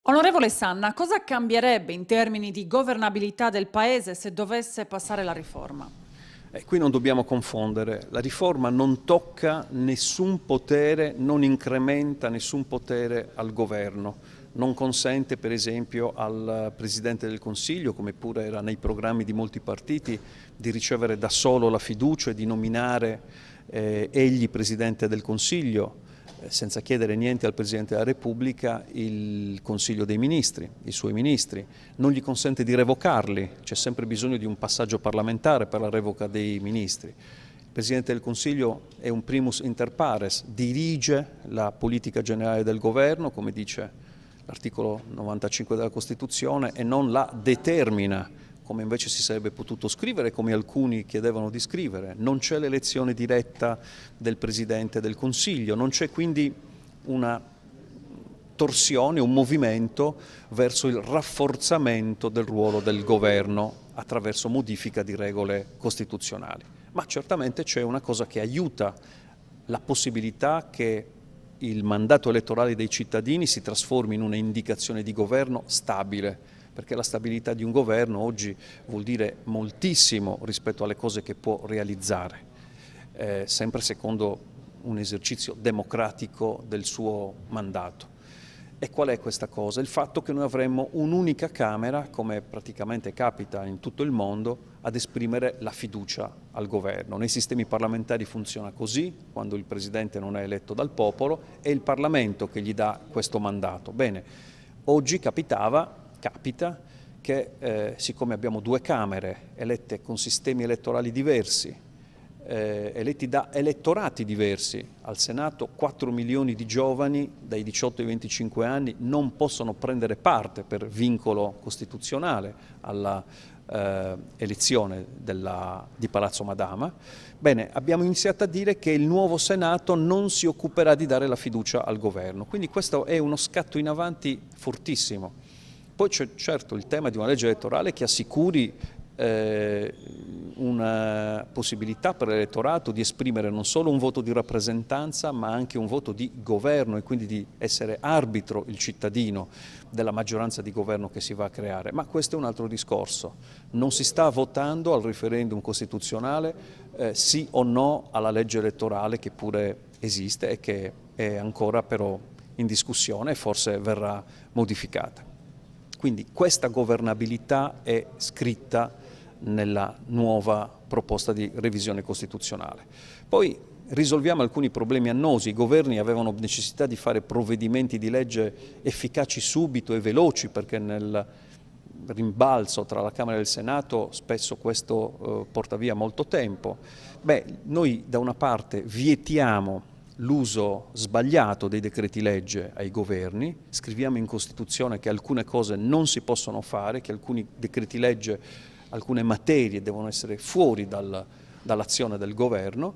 Onorevole Sanna, cosa cambierebbe in termini di governabilità del Paese se dovesse passare la riforma? Qui non dobbiamo confondere, la riforma non tocca nessun potere, non incrementa nessun potere al governo, non consente per esempio al Presidente del Consiglio, come pure era nei programmi di molti partiti, di ricevere da solo la fiducia e di nominare egli Presidente del Consiglio, senza chiedere niente al Presidente della Repubblica, il Consiglio dei Ministri, i suoi ministri, non gli consente di revocarli, c'è sempre bisogno di un passaggio parlamentare per la revoca dei ministri. Il Presidente del Consiglio è un primus inter pares, dirige la politica generale del governo, come dice l'articolo 95 della Costituzione, e non la determina, come invece si sarebbe potuto scrivere, come alcuni chiedevano di scrivere. Non c'è l'elezione diretta del Presidente del Consiglio, non c'è quindi una torsione, un movimento verso il rafforzamento del ruolo del governo attraverso modifica di regole costituzionali. Ma certamente c'è una cosa che aiuta la possibilità che il mandato elettorale dei cittadini si trasformi in una indicazione di governo stabile, perché la stabilità di un governo oggi vuol dire moltissimo rispetto alle cose che può realizzare, sempre secondo un esercizio democratico del suo mandato. E qual è questa cosa? Il fatto che noi avremmo un'unica Camera, come praticamente capita in tutto il mondo, ad esprimere la fiducia al governo. Nei sistemi parlamentari funziona così, quando il Presidente non è eletto dal popolo, è il Parlamento che gli dà questo mandato. Bene, oggi capita che siccome abbiamo due Camere elette con sistemi elettorali diversi, eletti da elettorati diversi, al Senato 4 milioni di giovani dai 18 ai 25 anni non possono prendere parte per vincolo costituzionale alla elezione di Palazzo Madama. Bene, abbiamo iniziato a dire che il nuovo Senato non si occuperà di dare la fiducia al governo, quindi questo è uno scatto in avanti fortissimo. Poi c'è certo il tema di una legge elettorale che assicuri una possibilità per l'elettorato di esprimere non solo un voto di rappresentanza ma anche un voto di governo e quindi di essere arbitro il cittadino della maggioranza di governo che si va a creare. Ma questo è un altro discorso. Non si sta votando al referendum costituzionale sì o no alla legge elettorale che pure esiste e che è ancora però in discussione e forse verrà modificata. Quindi questa governabilità è scritta nella nuova proposta di revisione costituzionale. Poi risolviamo alcuni problemi annosi. I governi avevano necessità di fare provvedimenti di legge efficaci subito e veloci, perché nel rimbalzo tra la Camera e il Senato spesso questo porta via molto tempo. Noi da una parte vietiamo l'uso sbagliato dei decreti legge ai governi, scriviamo in Costituzione che alcune cose non si possono fare, che alcuni decreti legge, alcune materie devono essere fuori dall'azione del governo,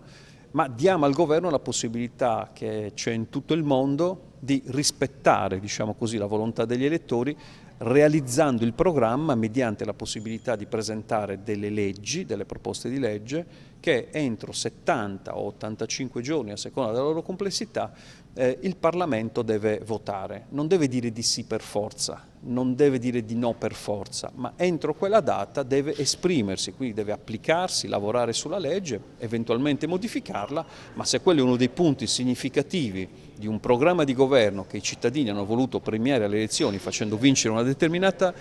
ma diamo al governo la possibilità che c'è in tutto il mondo di rispettare, diciamo così, la volontà degli elettori, realizzando il programma mediante la possibilità di presentare delle leggi, delle proposte di legge, che entro 70 o 85 giorni, a seconda della loro complessità, il Parlamento deve votare. Non deve dire di sì per forza, non deve dire di no per forza, ma entro quella data deve esprimersi, quindi deve applicarsi, lavorare sulla legge, eventualmente modificarla, ma se quello è uno dei punti significativi di un programma di governo che i cittadini hanno voluto premiare alle elezioni facendo vincere una determinata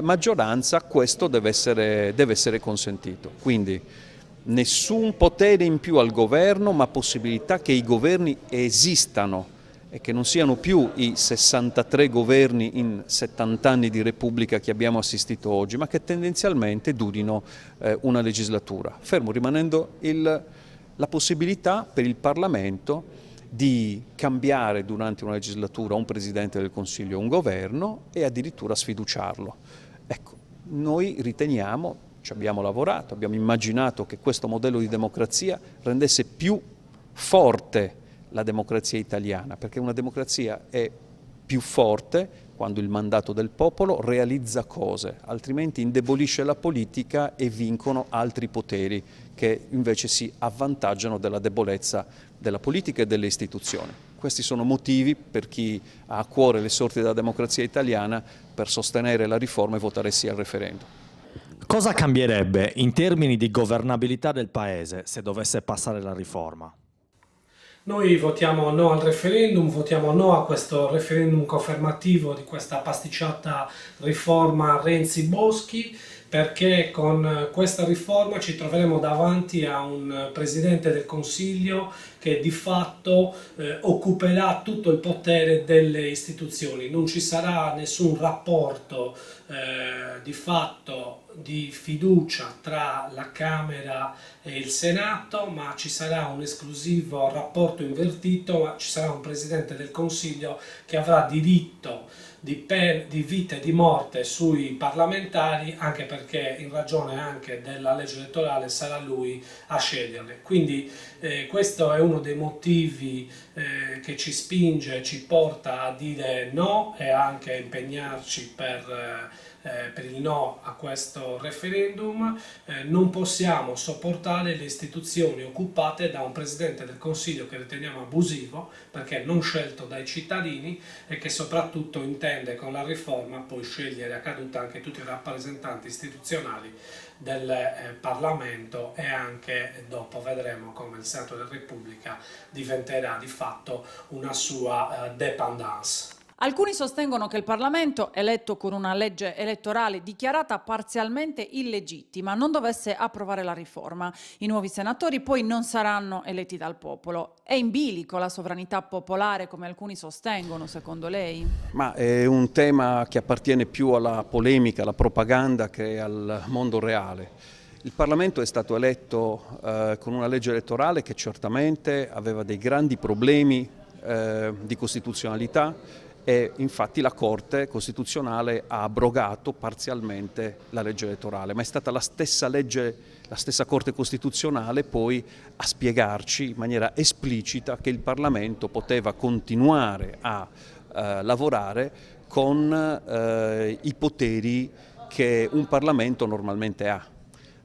maggioranza, questo deve essere consentito. Quindi nessun potere in più al governo, ma possibilità che i governi esistano e che non siano più i 63 governi in 70 anni di Repubblica che abbiamo assistito oggi, ma che tendenzialmente durino una legislatura, fermo rimanendo la possibilità per il Parlamento di cambiare durante una legislatura un Presidente del Consiglio o un governo e addirittura sfiduciarlo. Ecco, noi riteniamo, ci abbiamo lavorato, abbiamo immaginato che questo modello di democrazia rendesse più forte la democrazia italiana, perché una democrazia è più forte quando il mandato del popolo realizza cose, altrimenti indebolisce la politica e vincono altri poteri che invece si avvantaggiano della debolezza della politica e delle istituzioni. Questi sono motivi per chi ha a cuore le sorti della democrazia italiana per sostenere la riforma e votare sì al referendum. Cosa cambierebbe in termini di governabilità del Paese se dovesse passare la riforma? Noi votiamo no al referendum, votiamo no a questo referendum confermativo di questa pasticciata riforma Renzi-Boschi, perché con questa riforma ci troveremo davanti a un Presidente del Consiglio che di fatto occuperà tutto il potere delle istituzioni. Non ci sarà nessun rapporto di fatto di fiducia tra la Camera e il Senato, ma ci sarà un esclusivo rapporto invertito, ma ci sarà un Presidente del Consiglio che avrà diritto di vita e di morte sui parlamentari, anche perché in ragione anche della legge elettorale sarà lui a sceglierle. Quindi questo è uno dei motivi che ci spinge, ci porta a dire no e anche a impegnarci per il no a questo referendum. Non possiamo sopportare le istituzioni occupate da un Presidente del Consiglio che riteniamo abusivo, perché non scelto dai cittadini e che soprattutto intende con la riforma poi scegliere a caduta anche tutti i rappresentanti istituzionali del Parlamento, e anche dopo vedremo come il Senato della Repubblica diventerà di fatto una sua dépendance. Alcuni sostengono che il Parlamento, eletto con una legge elettorale dichiarata parzialmente illegittima, non dovesse approvare la riforma. I nuovi senatori poi non saranno eletti dal popolo. È in bilico la sovranità popolare, come alcuni sostengono, secondo lei? Ma è un tema che appartiene più alla polemica, alla propaganda che al mondo reale. Il Parlamento è stato eletto con una legge elettorale che certamente aveva dei grandi problemi di costituzionalità, e infatti la Corte Costituzionale ha abrogato parzialmente la legge elettorale, ma è stata la stessa Corte Costituzionale poi a spiegarci in maniera esplicita che il Parlamento poteva continuare a lavorare con i poteri che un Parlamento normalmente ha.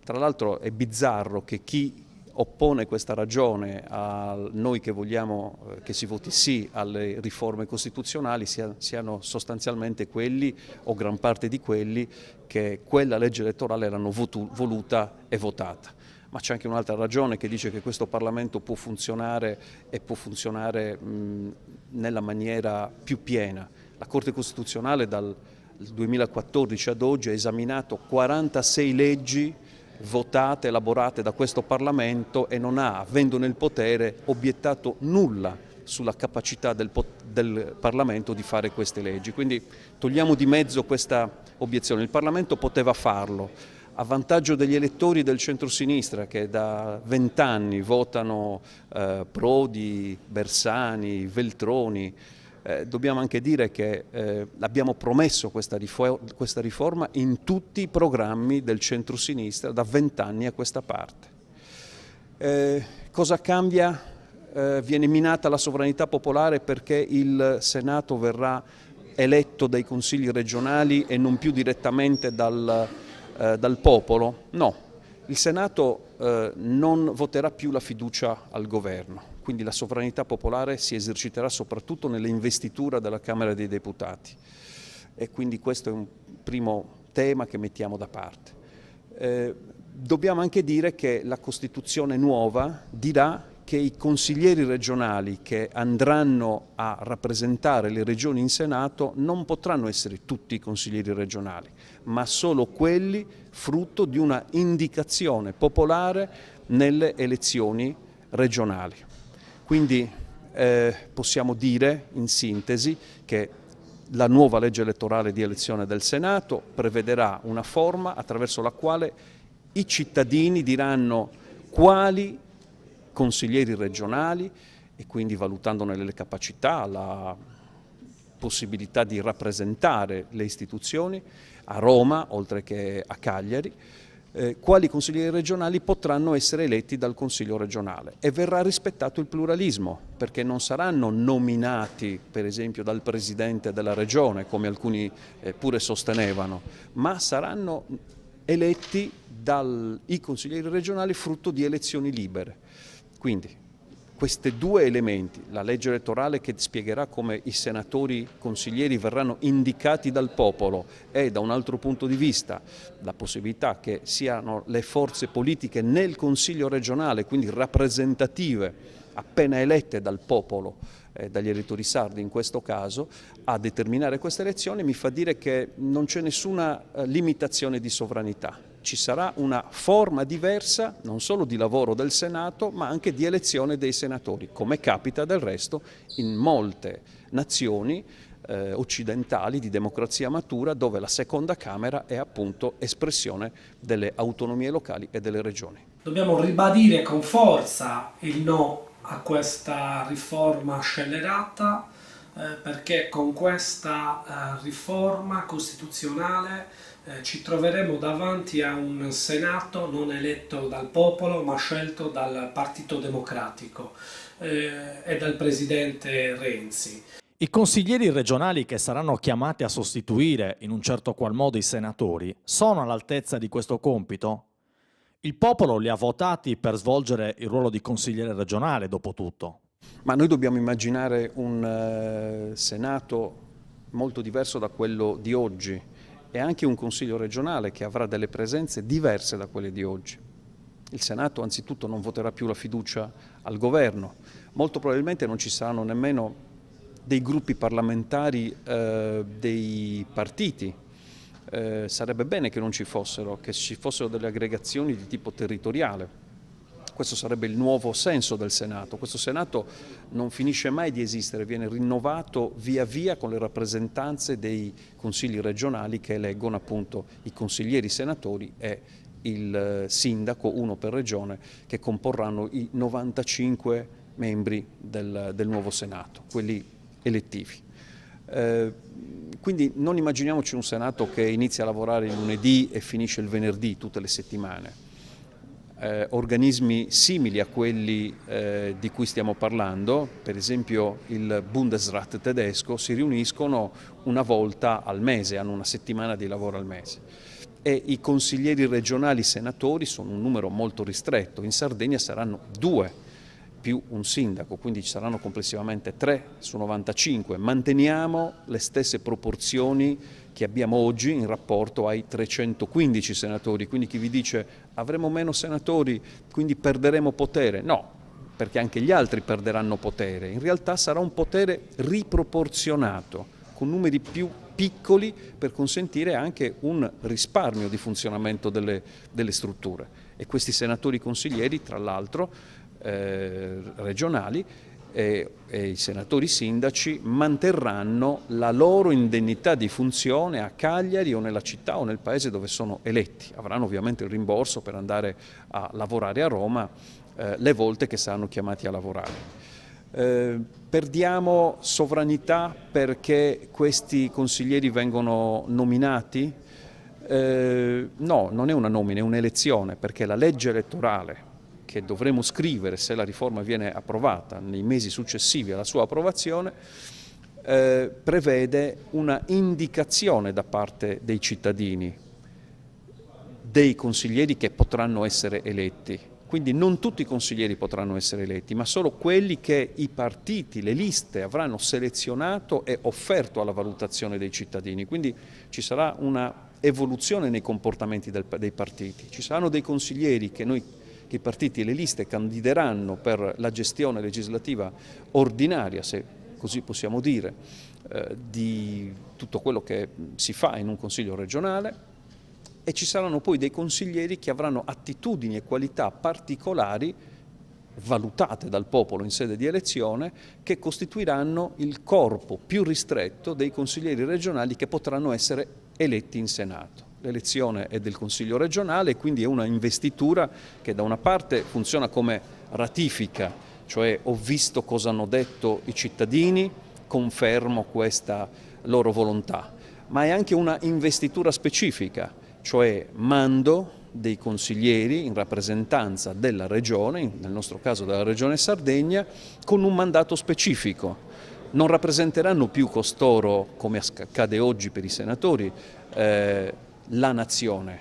Tra l'altro è bizzarro che chi oppone questa ragione a noi che vogliamo che si voti sì alle riforme costituzionali siano sostanzialmente quelli, o gran parte di quelli, che quella legge elettorale l'hanno voluta e votata. Ma c'è anche un'altra ragione che dice che questo Parlamento può funzionare e può funzionare nella maniera più piena. La Corte Costituzionale dal 2014 ad oggi ha esaminato 46 leggi votate, elaborate da questo Parlamento, e non ha, avendo nel potere, obiettato nulla sulla capacità del Parlamento di fare queste leggi. Quindi togliamo di mezzo questa obiezione. Il Parlamento poteva farlo a vantaggio degli elettori del centrosinistra che da 20 anni votano Prodi, Bersani, Veltroni. Dobbiamo anche dire che abbiamo promesso questa riforma in tutti i programmi del centrosinistra da 20 anni a questa parte. Cosa cambia? Viene minata la sovranità popolare perché il Senato verrà eletto dai consigli regionali e non più direttamente dal popolo? No, il Senato non voterà più la fiducia al governo. Quindi la sovranità popolare si eserciterà soprattutto nell'investitura della Camera dei Deputati, e quindi questo è un primo tema che mettiamo da parte. Dobbiamo anche dire che la Costituzione nuova dirà che i consiglieri regionali che andranno a rappresentare le regioni in Senato non potranno essere tutti i consiglieri regionali, ma solo quelli frutto di una indicazione popolare nelle elezioni regionali. Quindi possiamo dire in sintesi che la nuova legge elettorale di elezione del Senato prevederà una forma attraverso la quale i cittadini diranno quali consiglieri regionali, e quindi valutandone le capacità, la possibilità di rappresentare le istituzioni a Roma oltre che a Cagliari, quali consiglieri regionali potranno essere eletti dal Consiglio regionale, e verrà rispettato il pluralismo, perché non saranno nominati per esempio dal Presidente della Regione come alcuni pure sostenevano, ma saranno eletti dai consiglieri regionali frutto di elezioni libere. Quindi questi due elementi, la legge elettorale che spiegherà come i senatori consiglieri verranno indicati dal popolo e da un altro punto di vista la possibilità che siano le forze politiche nel Consiglio regionale, quindi rappresentative appena elette dal popolo, dagli elettori sardi in questo caso, a determinare queste elezioni, mi fa dire che non c'è nessuna limitazione di sovranità. Ci sarà una forma diversa non solo di lavoro del Senato ma anche di elezione dei senatori, come capita del resto in molte nazioni occidentali di democrazia matura dove la seconda Camera è appunto espressione delle autonomie locali e delle regioni. Dobbiamo ribadire con forza il no a questa riforma scellerata perché con questa riforma costituzionale ci troveremo davanti a un Senato non eletto dal popolo ma scelto dal Partito Democratico e dal Presidente Renzi. I consiglieri regionali che saranno chiamati a sostituire in un certo qual modo i senatori sono all'altezza di questo compito? Il popolo li ha votati per svolgere il ruolo di consigliere regionale, dopo tutto. Ma noi dobbiamo immaginare un Senato molto diverso da quello di oggi e anche un Consiglio regionale che avrà delle presenze diverse da quelle di oggi. Il Senato anzitutto non voterà più la fiducia al governo, molto probabilmente non ci saranno nemmeno dei gruppi parlamentari dei partiti. Sarebbe bene che non ci fossero, che ci fossero delle aggregazioni di tipo territoriale. Questo sarebbe il nuovo senso del Senato. Questo Senato non finisce mai di esistere, viene rinnovato via via con le rappresentanze dei consigli regionali che eleggono appunto i consiglieri senatori e il sindaco, uno per regione, che comporranno i 95 membri del nuovo Senato, quelli elettivi. Quindi non immaginiamoci un Senato che inizia a lavorare il lunedì e finisce il venerdì tutte le settimane. Organismi simili a quelli di cui stiamo parlando, per esempio il Bundesrat tedesco, si riuniscono una volta al mese, hanno una settimana di lavoro al mese. E i consiglieri regionali senatori sono un numero molto ristretto, in Sardegna saranno 2 più un sindaco, quindi ci saranno complessivamente 3 su 95. Manteniamo le stesse proporzioni che abbiamo oggi in rapporto ai 315 senatori, quindi chi vi dice avremo meno senatori, quindi perderemo potere, no, perché anche gli altri perderanno potere, in realtà sarà un potere riproporzionato, con numeri più piccoli per consentire anche un risparmio di funzionamento delle strutture. E questi senatori consiglieri, tra l'altro, regionali e i senatori sindaci manterranno la loro indennità di funzione a Cagliari o nella città o nel paese dove sono eletti. Avranno ovviamente il rimborso per andare a lavorare a Roma le volte che saranno chiamati a lavorare. Perdiamo sovranità perché questi consiglieri vengono nominati? No, non è una nomina, è un'elezione, perché la legge elettorale che dovremo scrivere se la riforma viene approvata nei mesi successivi alla sua approvazione, prevede una indicazione da parte dei cittadini, dei consiglieri che potranno essere eletti. Quindi non tutti i consiglieri potranno essere eletti, ma solo quelli che i partiti, le liste avranno selezionato e offerto alla valutazione dei cittadini. Quindi ci sarà una evoluzione nei comportamenti dei partiti. Ci saranno dei consiglieri che i partiti e le liste candideranno per la gestione legislativa ordinaria, se così possiamo dire, di tutto quello che si fa in un consiglio regionale, e ci saranno poi dei consiglieri che avranno attitudini e qualità particolari valutate dal popolo in sede di elezione, che costituiranno il corpo più ristretto dei consiglieri regionali che potranno essere eletti in Senato. L'elezione è del Consiglio regionale e quindi è una investitura che da una parte funziona come ratifica, cioè ho visto cosa hanno detto i cittadini, confermo questa loro volontà, ma è anche una investitura specifica, cioè mando dei consiglieri in rappresentanza della regione, nel nostro caso della regione Sardegna, con un mandato specifico. Non rappresenteranno più costoro, come accade oggi per i senatori, la nazione,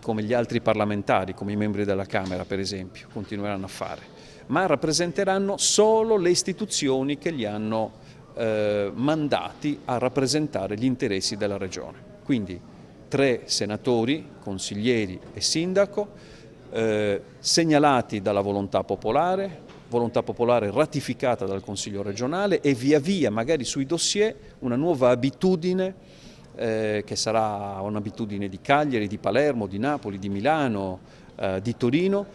come gli altri parlamentari, come i membri della Camera per esempio, continueranno a fare, ma rappresenteranno solo le istituzioni che li hanno mandati a rappresentare gli interessi della Regione. Quindi 3 senatori, consiglieri e sindaco, segnalati dalla volontà popolare ratificata dal Consiglio regionale, e via via, magari sui dossier, una nuova abitudine che sarà un'abitudine di Cagliari, di Palermo, di Napoli, di Milano, di Torino,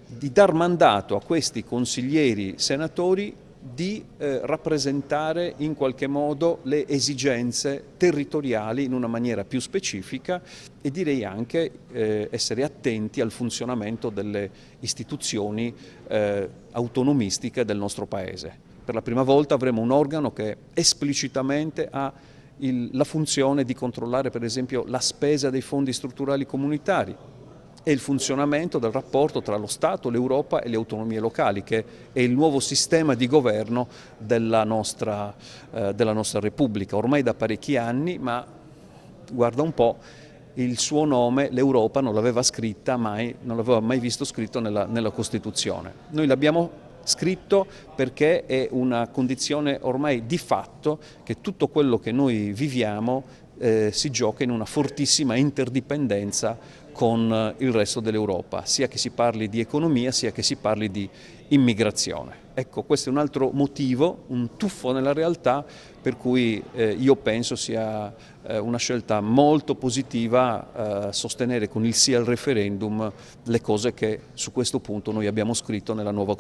di dar mandato a questi consiglieri senatori di rappresentare in qualche modo le esigenze territoriali in una maniera più specifica, e direi anche essere attenti al funzionamento delle istituzioni autonomistiche del nostro Paese. Per la prima volta avremo un organo che esplicitamente ha la funzione di controllare per esempio la spesa dei fondi strutturali comunitari e il funzionamento del rapporto tra lo Stato, l'Europa e le autonomie locali, che è il nuovo sistema di governo della nostra Repubblica, ormai da parecchi anni, ma guarda un po', il suo nome, l'Europa, non l'aveva scritta mai, non l'aveva mai visto scritto nella Costituzione. Noi l'abbiamo scritto perché è una condizione ormai di fatto che tutto quello che noi viviamo si gioca in una fortissima interdipendenza con il resto dell'Europa, sia che si parli di economia, sia che si parli di immigrazione. Ecco, questo è un altro motivo, un tuffo nella realtà, per cui io penso sia una scelta molto positiva sostenere con il sì al referendum le cose che su questo punto noi abbiamo scritto nella nuova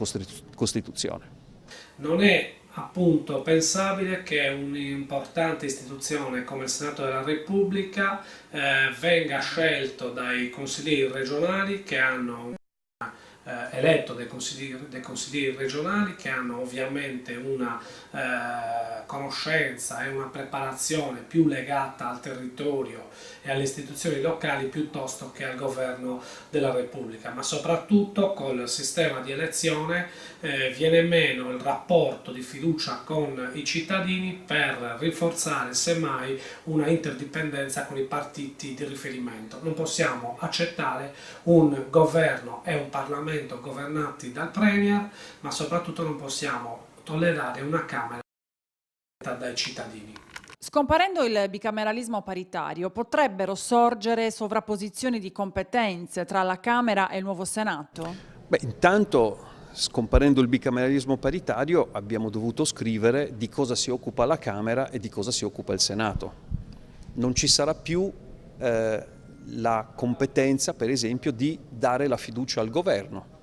Costituzione. Non è appunto pensabile che un'importante istituzione come il Senato della Repubblica venga scelto dai consiglieri regionali che hanno eletto dei consiglieri regionali che hanno ovviamente una conoscenza e una preparazione più legata al territorio e alle istituzioni locali piuttosto che al governo della Repubblica, ma soprattutto col sistema di elezione viene meno il rapporto di fiducia con i cittadini per rinforzare semmai una interdipendenza con i partiti di riferimento. Non possiamo accettare un governo e un Parlamento governati dal Premier, ma soprattutto non possiamo tollerare una Camera dai cittadini. Scomparendo il bicameralismo paritario, potrebbero sorgere sovrapposizioni di competenze tra la Camera e il nuovo Senato? Beh, intanto, scomparendo il bicameralismo paritario, abbiamo dovuto scrivere di cosa si occupa la Camera e di cosa si occupa il Senato. Non ci sarà più la competenza, per esempio, di dare la fiducia al governo.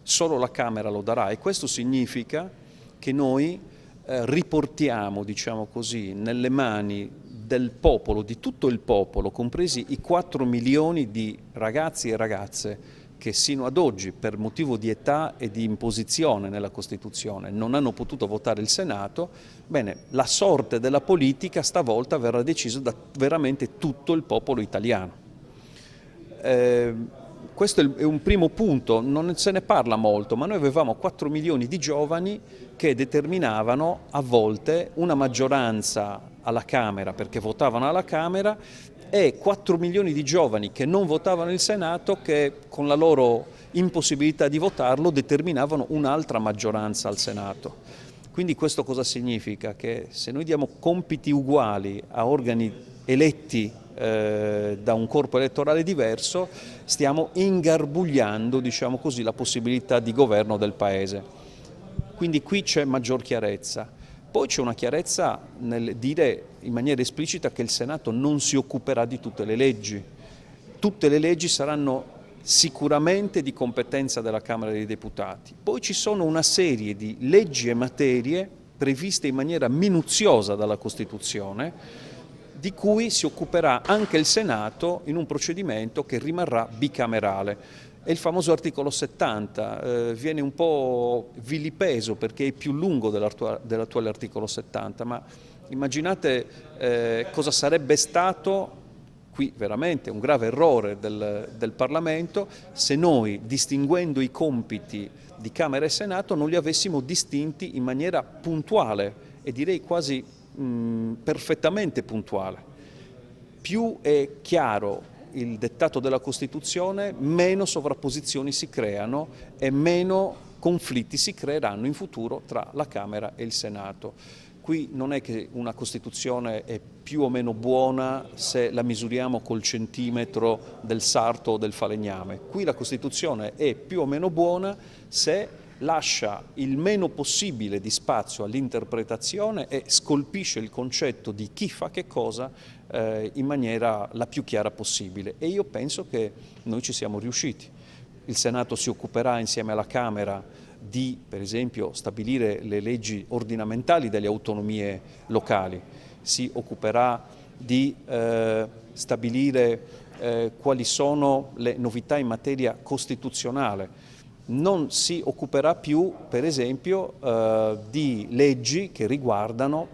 Solo la Camera lo darà, e questo significa che noi riportiamo, diciamo così, nelle mani del popolo, di tutto il popolo, compresi i 4 milioni di ragazzi e ragazze che sino ad oggi, per motivo di età e di imposizione nella Costituzione, non hanno potuto votare il Senato. Bene, la sorte della politica stavolta verrà decisa da veramente tutto il popolo italiano. Questo è un primo punto, non se ne parla molto, ma noi avevamo 4 milioni di giovani che determinavano a volte una maggioranza alla Camera, perché votavano alla Camera, e 4 milioni di giovani che non votavano il Senato, che con la loro impossibilità di votarlo determinavano un'altra maggioranza al Senato. Quindi questo cosa significa? Che se noi diamo compiti uguali a organi eletti da un corpo elettorale diverso, stiamo ingarbugliando, diciamo così, la possibilità di governo del Paese. Quindi qui c'è maggior chiarezza. Poi c'è una chiarezza nel dire in maniera esplicita che il Senato non si occuperà di tutte le leggi. Tutte le leggi saranno sicuramente di competenza della Camera dei Deputati. Poi ci sono una serie di leggi e materie previste in maniera minuziosa dalla Costituzione, di cui si occuperà anche il Senato in un procedimento che rimarrà bicamerale. È il famoso articolo 70, viene un po' vilipeso perché è più lungo dell'attuale articolo 70, ma immaginate cosa sarebbe stato, qui veramente un grave errore del Parlamento, se noi, distinguendo i compiti di Camera e Senato, non li avessimo distinti in maniera puntuale e direi quasi perfettamente puntuale. Più è chiaro il dettato della Costituzione, meno sovrapposizioni si creano e meno conflitti si creeranno in futuro tra la Camera e il Senato. Qui non è che una Costituzione è più o meno buona se la misuriamo col centimetro del sarto o del falegname. Qui la Costituzione è più o meno buona se lascia il meno possibile di spazio all'interpretazione e scolpisce il concetto di chi fa che cosa in maniera la più chiara possibile. E io penso che noi ci siamo riusciti. Il Senato si occuperà insieme alla Camera di, per esempio, stabilire le leggi ordinamentali delle autonomie locali, si occuperà di stabilire quali sono le novità in materia costituzionale, non si occuperà più, per esempio, di leggi che riguardano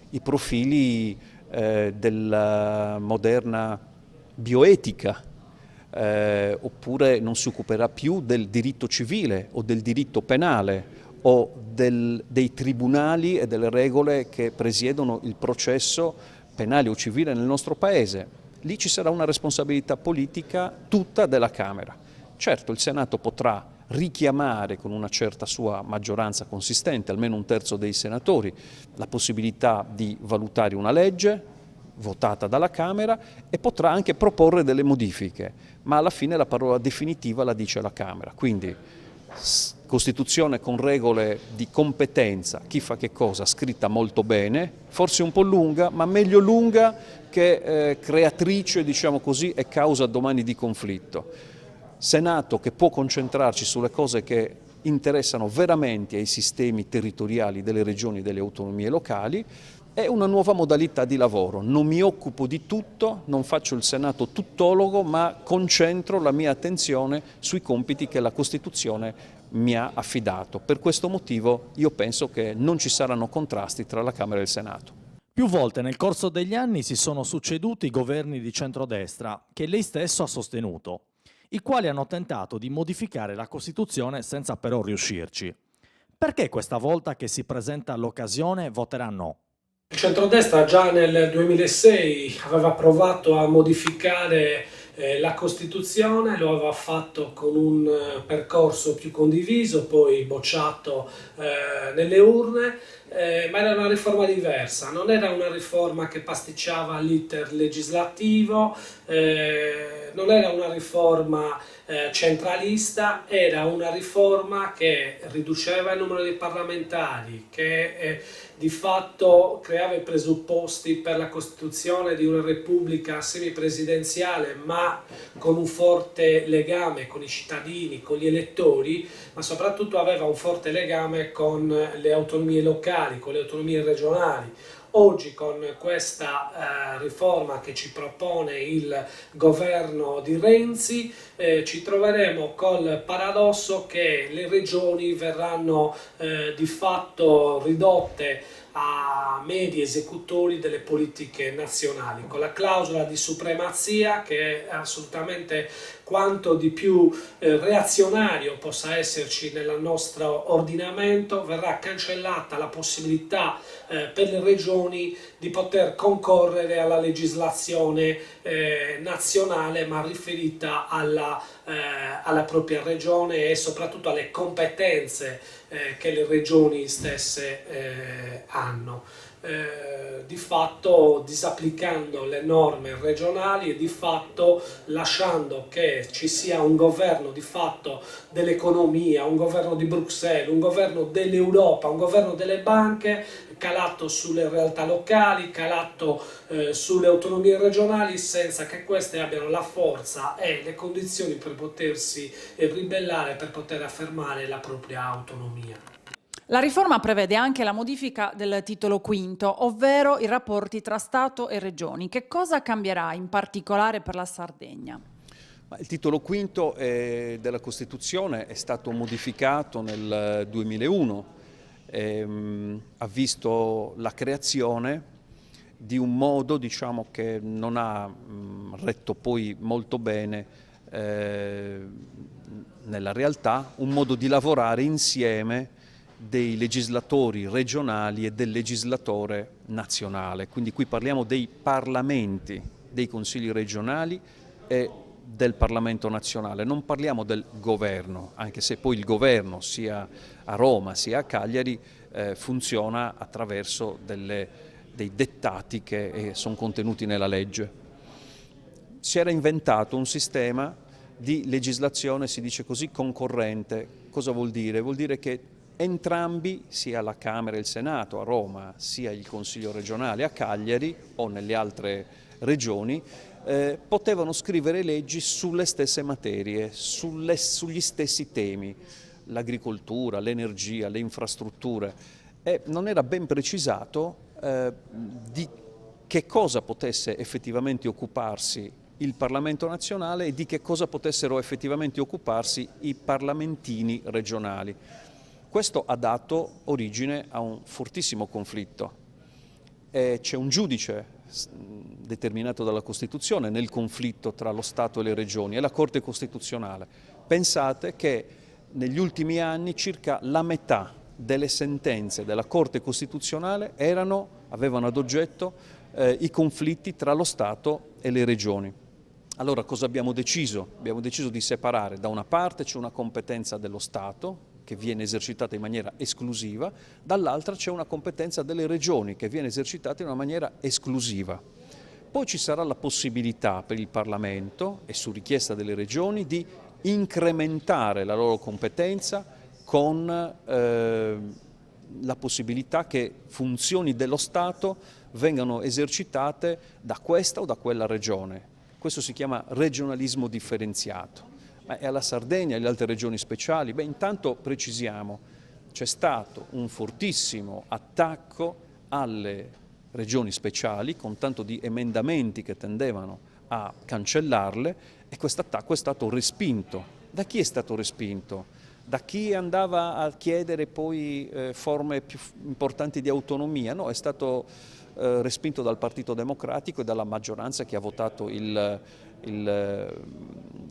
i profili della moderna bioetica, oppure non si occuperà più del diritto civile o del diritto penale o dei tribunali e delle regole che presiedono il processo penale o civile nel nostro Paese. Lì ci sarà una responsabilità politica tutta della Camera. Certo, il Senato potrà richiamare con una certa sua maggioranza consistente, almeno un terzo dei senatori, la possibilità di valutare una legge votata dalla Camera e potrà anche proporre delle modifiche, ma alla fine la parola definitiva la dice la Camera. Quindi Costituzione con regole di competenza, chi fa che cosa, scritta molto bene, forse un po' lunga, ma meglio lunga che creatrice, diciamo così, e causa domani di conflitto. Senato che può concentrarci sulle cose che interessano veramente ai sistemi territoriali delle regioni e delle autonomie locali. È una nuova modalità di lavoro. Non mi occupo di tutto, non faccio il Senato tuttologo, ma concentro la mia attenzione sui compiti che la Costituzione mi ha affidato. Per questo motivo io penso che non ci saranno contrasti tra la Camera e il Senato. Più volte nel corso degli anni si sono succeduti governi di centrodestra che lei stesso ha sostenuto, i quali hanno tentato di modificare la Costituzione senza però riuscirci. Perché questa volta che si presenta l'occasione voterà no? Il centrodestra già nel 2006 aveva provato a modificare la Costituzione, lo aveva fatto con un percorso più condiviso, poi bocciato nelle urne, ma era una riforma diversa, non era una riforma che pasticciava l'iter legislativo, non era una riforma centralista, era una riforma che riduceva il numero dei parlamentari, che di fatto creava i presupposti per la costituzione di una repubblica semipresidenziale, ma con un forte legame con i cittadini, con gli elettori, ma soprattutto aveva un forte legame con le autonomie locali, con le autonomie regionali. Oggi con questa riforma che ci propone il governo di Renzi ci troveremo col paradosso che le regioni verranno di fatto ridotte a medi esecutori delle politiche nazionali, con la clausola di supremazia che è assolutamente quanto di più reazionario possa esserci nel nostro ordinamento. Verrà cancellata la possibilità per le regioni di poter concorrere alla legislazione nazionale, ma riferita alla propria regione e soprattutto alle competenze che le regioni stesse hanno. Di fatto disapplicando le norme regionali e di fatto lasciando che ci sia un governo di fatto dell'economia, un governo di Bruxelles, un governo dell'Europa, un governo delle banche calato sulle realtà locali, calato sulle autonomie regionali, senza che queste abbiano la forza e le condizioni per potersi ribellare, per poter affermare la propria autonomia. La riforma prevede anche la modifica del titolo quinto, ovvero i rapporti tra Stato e Regioni. Che cosa cambierà in particolare per la Sardegna? Il titolo quinto della Costituzione è stato modificato nel 2001, ha visto la creazione di un modo, diciamo, che non ha retto poi molto bene nella realtà, un modo di lavorare insieme dei legislatori regionali e del legislatore nazionale. Quindi qui parliamo dei parlamenti, dei consigli regionali e del Parlamento nazionale, non parliamo del governo, anche se poi il governo sia a Roma sia a Cagliari funziona attraverso dei dettati che sono contenuti nella legge. Si era inventato un sistema di legislazione, si dice così, concorrente. Cosa vuol dire? Vuol dire che entrambi, sia la Camera e il Senato a Roma, sia il Consiglio regionale a Cagliari o nelle altre regioni, potevano scrivere leggi sulle stesse materie, sugli stessi temi, l'agricoltura, l'energia, le infrastrutture, e non era ben precisato di che cosa potesse effettivamente occuparsi il Parlamento nazionale e di che cosa potessero effettivamente occuparsi i parlamentini regionali. Questo ha dato origine a un fortissimo conflitto. C'è un giudice determinato dalla Costituzione nel conflitto tra lo Stato e le regioni, è la Corte Costituzionale. Pensate che negli ultimi anni circa la metà delle sentenze della Corte Costituzionale avevano ad oggetto i conflitti tra lo Stato e le regioni. Allora cosa abbiamo deciso? Abbiamo deciso di separare: da una parte c'è una competenza dello Stato che viene esercitata in maniera esclusiva, dall'altra c'è una competenza delle regioni che viene esercitata in una maniera esclusiva. Poi ci sarà la possibilità per il Parlamento, e su richiesta delle regioni, di incrementare la loro competenza con la possibilità che funzioni dello Stato vengano esercitate da questa o da quella regione. Questo si chiama regionalismo differenziato. E alla Sardegna e alle altre regioni speciali? Intanto precisiamo, c'è stato un fortissimo attacco alle regioni speciali con tanto di emendamenti che tendevano a cancellarle, e questo attacco è stato respinto. Da chi è stato respinto? Da chi andava a chiedere poi forme più importanti di autonomia? No, è stato respinto dal Partito Democratico e dalla maggioranza che ha votato la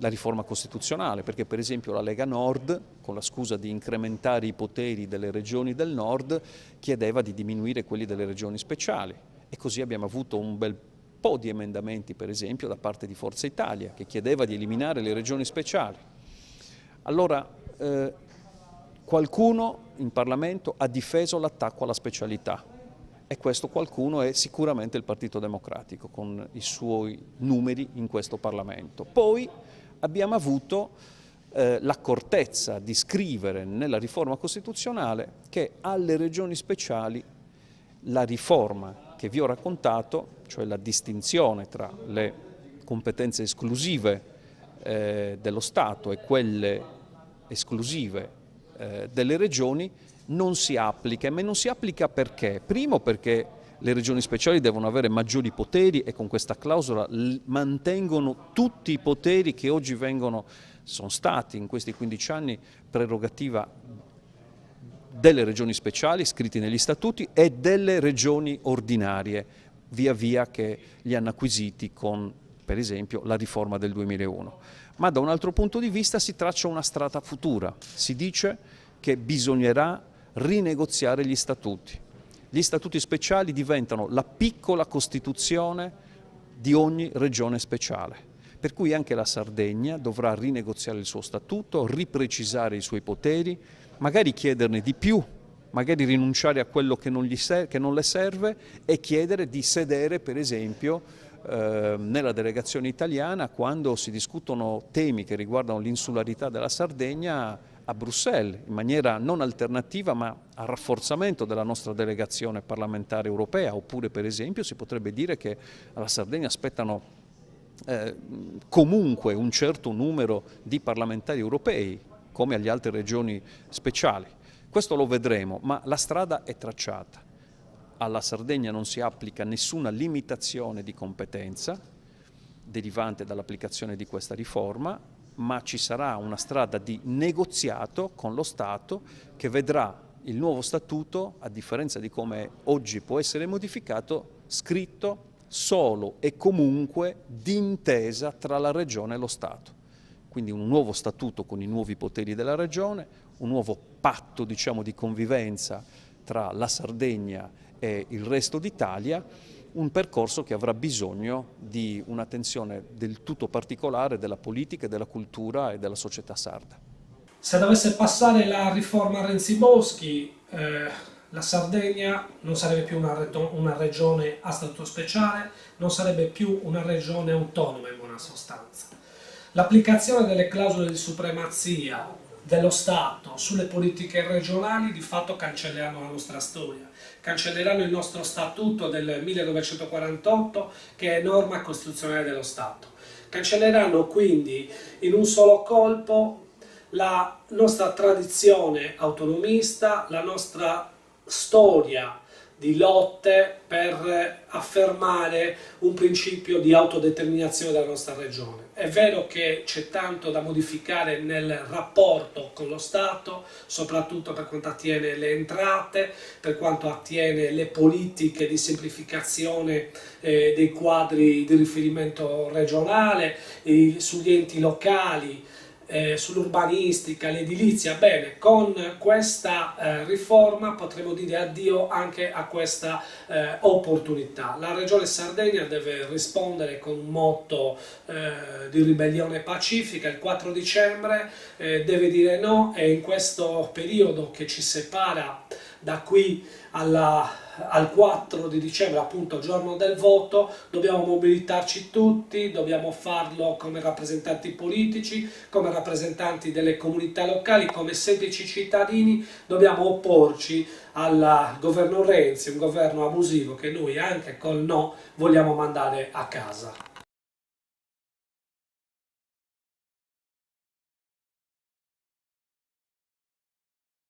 riforma costituzionale, perché per esempio la Lega Nord, con la scusa di incrementare i poteri delle regioni del Nord, chiedeva di diminuire quelli delle regioni speciali, e così abbiamo avuto un bel po' di emendamenti, per esempio da parte di Forza Italia, che chiedeva di eliminare le regioni speciali. Allora qualcuno in Parlamento ha difeso l'attacco alla specialità, e questo qualcuno è sicuramente il Partito Democratico con i suoi numeri in questo Parlamento. Poi abbiamo avuto l'accortezza di scrivere nella riforma costituzionale che alle regioni speciali la riforma che vi ho raccontato, cioè la distinzione tra le competenze esclusive dello Stato e quelle esclusive delle regioni, non si applica. Ma non si applica perché? Primo, perché le regioni speciali devono avere maggiori poteri, e con questa clausola mantengono tutti i poteri che oggi sono stati in questi 15 anni prerogativa delle regioni speciali scritti negli statuti e delle regioni ordinarie, via via che li hanno acquisiti con, per esempio, la riforma del 2001. Ma da un altro punto di vista si traccia una strada futura. Si dice che bisognerà rinegoziare gli statuti. Gli statuti speciali diventano la piccola Costituzione di ogni regione speciale, per cui anche la Sardegna dovrà rinegoziare il suo statuto, riprecisare i suoi poteri, magari chiederne di più, magari rinunciare a quello che non le serve, e chiedere di sedere, per esempio, nella delegazione italiana quando si discutono temi che riguardano l'insularità della Sardegna a Bruxelles, in maniera non alternativa ma a rafforzamento della nostra delegazione parlamentare europea. Oppure, per esempio, si potrebbe dire che alla Sardegna aspettano comunque un certo numero di parlamentari europei, come agli altre regioni speciali. Questo lo vedremo, ma la strada è tracciata. Alla Sardegna non si applica nessuna limitazione di competenza derivante dall'applicazione di questa riforma, ma ci sarà una strada di negoziato con lo Stato che vedrà il nuovo statuto, a differenza di come oggi può essere modificato, scritto solo e comunque d'intesa tra la Regione e lo Stato. Quindi un nuovo statuto con i nuovi poteri della Regione, un nuovo patto, diciamo, di convivenza tra la Sardegna e il resto d'Italia, un percorso che avrà bisogno di un'attenzione del tutto particolare della politica, della cultura e della società sarda. Se dovesse passare la riforma Renzi-Boschi, la Sardegna non sarebbe più una regione a statuto speciale, non sarebbe più una regione autonoma in buona sostanza. L'applicazione delle clausole di supremazia dello Stato sulle politiche regionali di fatto cancelleranno la nostra storia, cancelleranno il nostro statuto del 1948 che è norma costituzionale dello Stato, cancelleranno quindi in un solo colpo la nostra tradizione autonomista, la nostra storia di lotte per affermare un principio di autodeterminazione della nostra regione. È vero che c'è tanto da modificare nel rapporto con lo Stato, soprattutto per quanto attiene le entrate, per quanto attiene le politiche di semplificazione dei quadri di riferimento regionale, sugli enti locali, sull'urbanistica, l'edilizia. Bene, con questa riforma potremo dire addio anche a questa opportunità. La Regione Sardegna deve rispondere con un motto di ribellione pacifica. Il 4 dicembre deve dire no, e in questo periodo che ci separa da qui al 4 di dicembre, appunto giorno del voto, dobbiamo mobilitarci tutti, dobbiamo farlo come rappresentanti politici, come rappresentanti delle comunità locali, come semplici cittadini, dobbiamo opporci al governo Renzi, un governo abusivo che noi anche col no vogliamo mandare a casa.